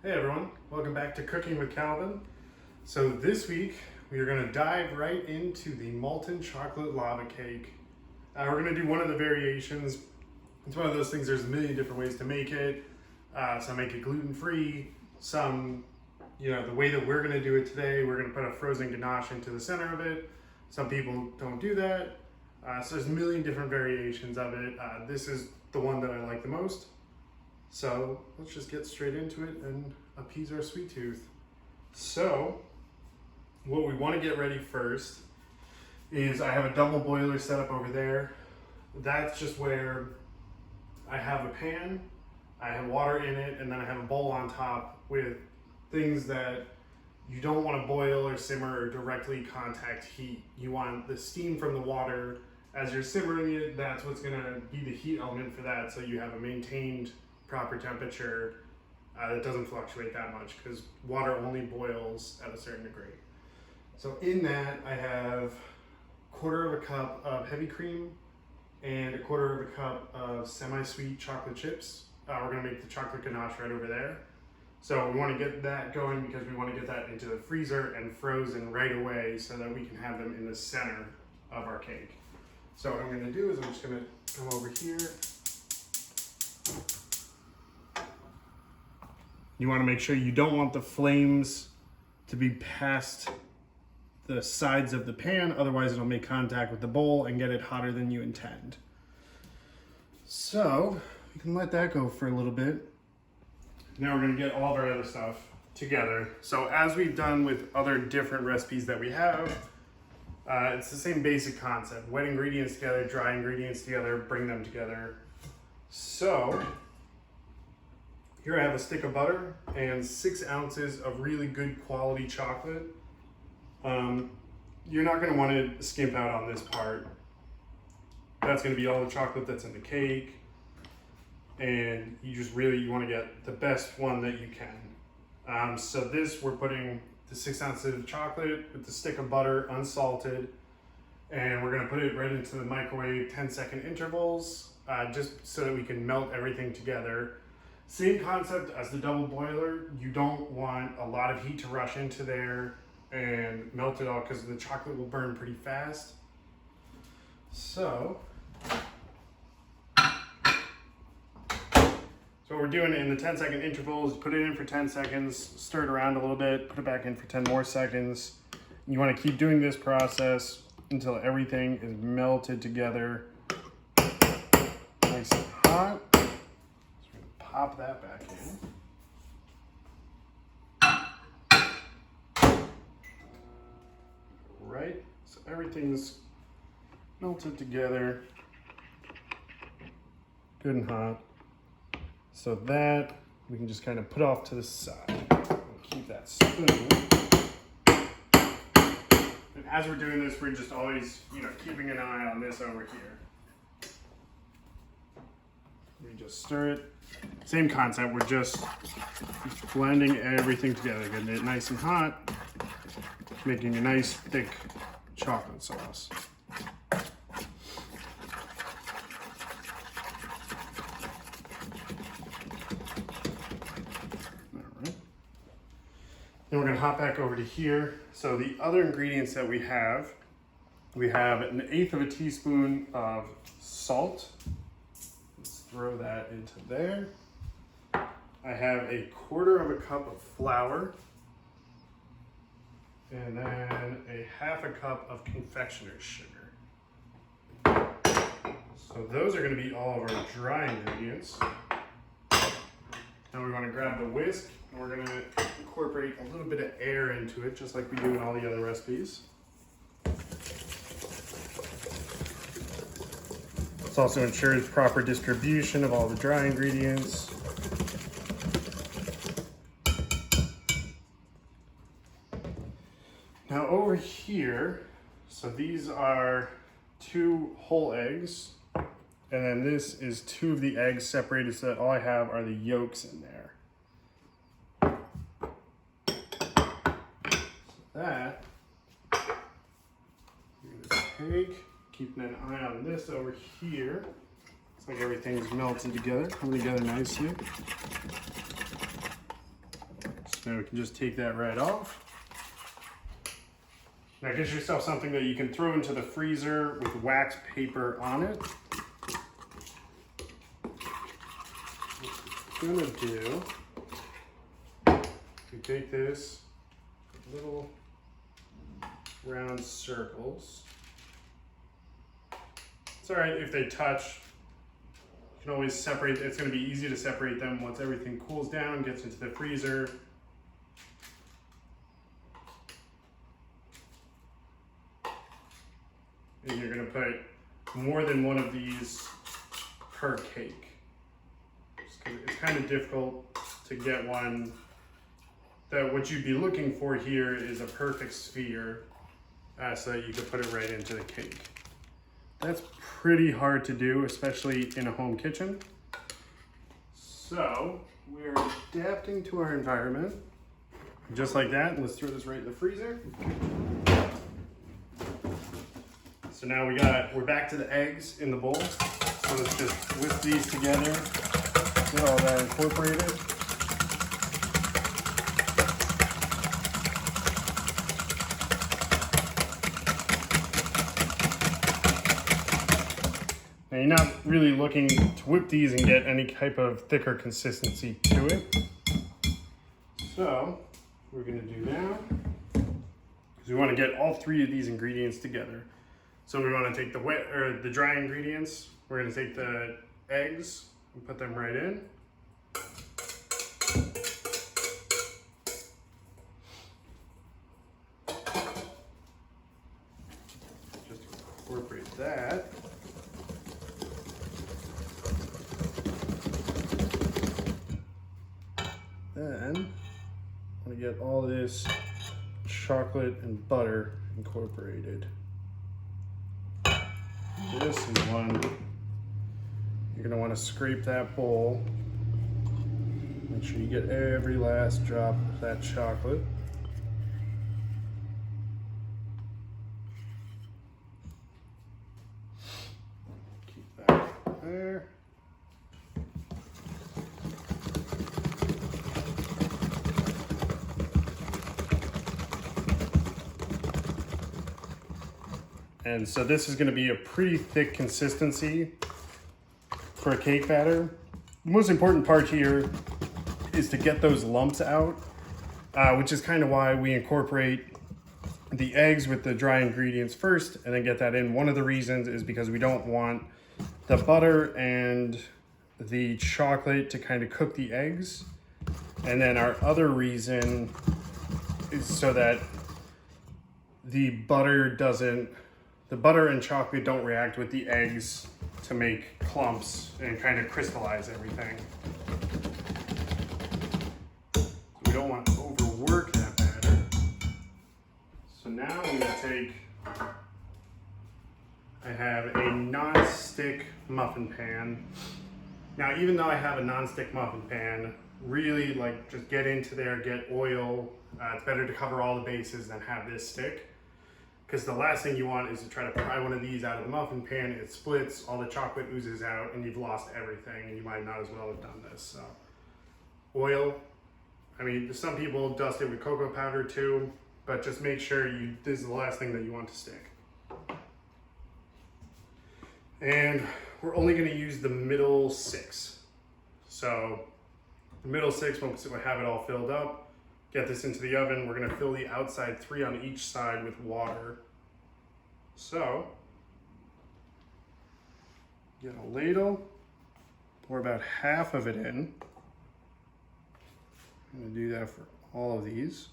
Hey everyone, welcome back to Cooking with Calvin. So this week we are going to dive right into the molten chocolate lava cake. We're going to do one of the variations. It's one of those things, there's a million different ways to make it. Some make it gluten-free, some, the way that we're going to do it today, we're going to put a frozen ganache into the center of it. Some people don't do that. So there's a million different variations of it. This is the one that I like the most. So let's just get straight into it and appease our sweet tooth. So what we want to get ready first is I have a double boiler set up over there. That's just where I have a pan, I have water in it, and then I have a bowl on top with things that you don't want to boil or simmer or directly contact heat. You want the steam from the water as you're simmering it. That's what's going to be the heat element for that, so you have a maintained proper temperature that doesn't fluctuate that much, because water only boils at a certain degree. So in that I have 1/4 of a cup of heavy cream and 1/4 of a cup of semi-sweet chocolate chips. We're going to make the chocolate ganache right over there. So we want to get that going because we want to get that into the freezer and frozen right away so that we can have them in the center of our cake. So what I'm going to do is I'm just going to come over here. You want to make sure you don't want the flames to be past the sides of the pan, otherwise it'll make contact with the bowl and get it hotter than you intend. So you can let that go for a little bit. Now we're going to get all of our other stuff together. So as we've done with other different recipes that we have, it's the same basic concept. Wet ingredients together, dry ingredients together, bring them together. So here I have a stick of butter and 6 ounces of really good quality chocolate. You're not going to want to skimp out on this part. That's going to be all the chocolate that's in the cake. And you want to get the best one that you can. So this, we're putting the 6 ounces of chocolate with the stick of butter, unsalted. And we're going to put it right into the microwave, 10-second intervals, just so that we can melt everything together. Same concept as the double boiler. You don't want a lot of heat to rush into there and melt it all, because the chocolate will burn pretty fast. So what we're doing in the 10-second intervals, put it in for 10 seconds, stir it around a little bit, put it back in for 10 more seconds. You want to keep doing this process until everything is melted together, nice and hot. Pop that back in. Right, so everything's melted together, good and hot. So that we can just kind of put off to the side. We'll keep that spoon. And as we're doing this, we're just always, keeping an eye on this over here. We just stir it. Same concept, we're just blending everything together, getting it nice and hot, making a nice thick chocolate sauce. All right. Then we're going to hop back over to here. So the other ingredients that we have 1/8 of a teaspoon of salt. Throw that into there. I have 1/4 of a cup of flour, and then 1/2 cup of confectioner's sugar. So those are going to be all of our dry ingredients. Now we want to grab the whisk, and we're going to incorporate a little bit of air into it, just like we do in all the other recipes. This also ensures proper distribution of all the dry ingredients. Now over here, so these are 2 whole eggs, and then this is 2 of the eggs separated so that all I have are the yolks in there. So that, we're gonna take, keeping an eye on this over here. Looks like everything's melted together, coming together nicely. Now we can just take that right off. Now get yourself something that you can throw into the freezer with wax paper on it. What I'm gonna do, you take this little round circles. It's all right if they touch. You can always separate. It's going to be easy to separate them once everything cools down, gets into the freezer. And you're going to put more than one of these per cake. It's kind of difficult to get one that what you'd be looking for here is a perfect sphere so that you could put it right into the cake. That's pretty hard to do, especially in a home kitchen. So we're adapting to our environment. Just like that, let's throw this right in the freezer. So now we're back to the eggs in the bowl. So let's just whisk these together, get all that incorporated. Now you're not really looking to whip these and get any type of thicker consistency to it. So what we're gonna do now is we want to get all three of these ingredients together. So we want to take the dry ingredients. We're going to take the eggs and put them right in. Just incorporate that. Then I'm going to get all this chocolate and butter incorporated. This is one. You're going to want to scrape that bowl. Make sure you get every last drop of that chocolate. Keep that there. And so this is going to be a pretty thick consistency for a cake batter. The most important part here is to get those lumps out, which is kind of why we incorporate the eggs with the dry ingredients first and then get that in. One of the reasons is because we don't want the butter and the chocolate to kind of cook the eggs. And then our other reason is so that the butter and chocolate don't react with the eggs to make clumps and kind of crystallize everything. We don't want to overwork that batter. So now I'm going to take, I have a non-stick muffin pan. Now, even though I have a non-stick muffin pan, really just get into there, get oil. It's better to cover all the bases than have this stick. Because the last thing you want is to try to pry one of these out of the muffin pan, it splits, all the chocolate oozes out, and you've lost everything, and you might not as well have done this. So, oil, I mean, some people dust it with cocoa powder too, but just make sure this is the last thing that you want to stick. And we're only going to use the middle 6. So, the middle 6, once we have it all filled up, get this into the oven. We're going to fill the outside 3 on each side with water. So, get a ladle, pour about half of it in. I'm going to do that for all of these.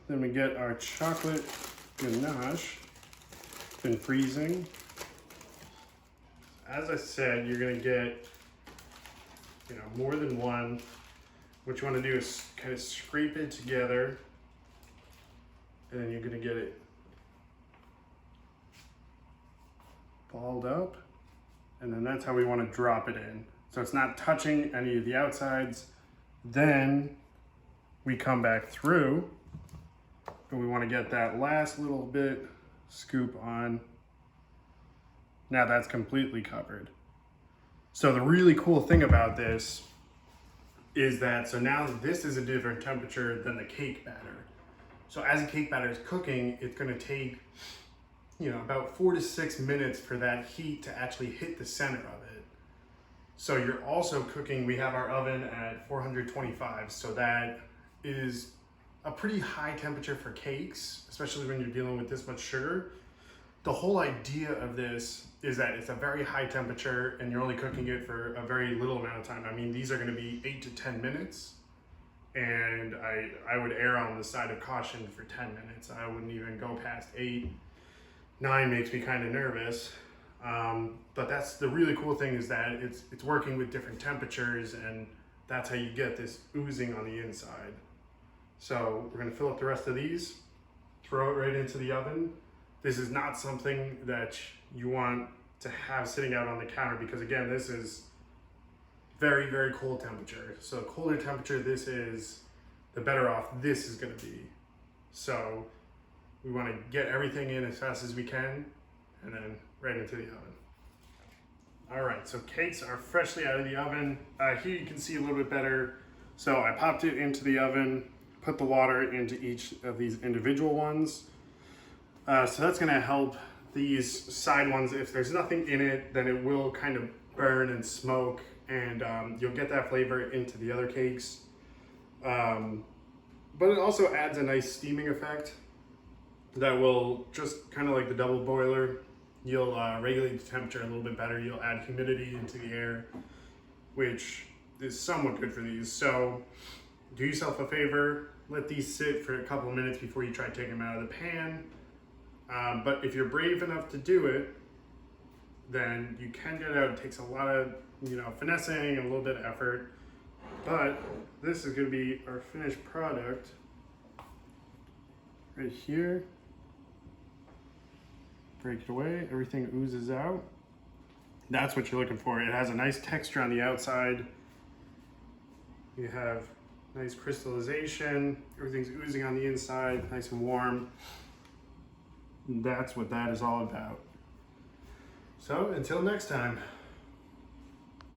And then we get our chocolate ganache. It's been freezing. As I said, you're gonna get, more than one. What you want to do is kind of scrape it together and then you're gonna get it balled up, and then that's how we want to drop it in. So it's not touching any of the outsides. Then we come back through, and we want to get that last little bit scoop on. Now that's completely covered. So the really cool thing about this is that, so now this is a different temperature than the cake batter. So as the cake batter is cooking, it's gonna take, you know, about 4 to 6 minutes for that heat to actually hit the center of it. So you're also cooking, we have our oven at 425, so that is a pretty high temperature for cakes, especially when you're dealing with this much sugar. The whole idea of this is that it's a very high temperature and you're only cooking it for a very little amount of time. I mean, these are gonna be 8 to 10 minutes. And I would err on the side of caution for 10 minutes. I wouldn't even go past 8. 9 makes me kind of nervous. But that's the really cool thing, is that it's working with different temperatures, and that's how you get this oozing on the inside. So we're gonna fill up the rest of these, throw it right into the oven. This is not something that you want to have sitting out on the counter, because again, this is very, very cold temperature. So colder temperature this is, the better off this is gonna be. So we wanna get everything in as fast as we can, and then right into the oven. All right, so cakes are freshly out of the oven. Here you can see a little bit better. So I popped it into the oven, put the water into each of these individual ones. So that's gonna help these side ones. If there's nothing in it, then it will kind of burn and smoke, and you'll get that flavor into the other cakes. But it also adds a nice steaming effect that will, just kind of like the double boiler, you'll regulate the temperature a little bit better. You'll add humidity into the air, which is somewhat good for these. So do yourself a favor, let these sit for a couple of minutes before you try taking them out of the pan. But if you're brave enough to do it, then you can get it out. It takes a lot of, finessing and a little bit of effort. But this is going to be our finished product right here. Break it away, everything oozes out. That's what you're looking for. It has a nice texture on the outside. You have nice crystallization. Everything's oozing on the inside, nice and warm. And that's what that is all about. So until next time.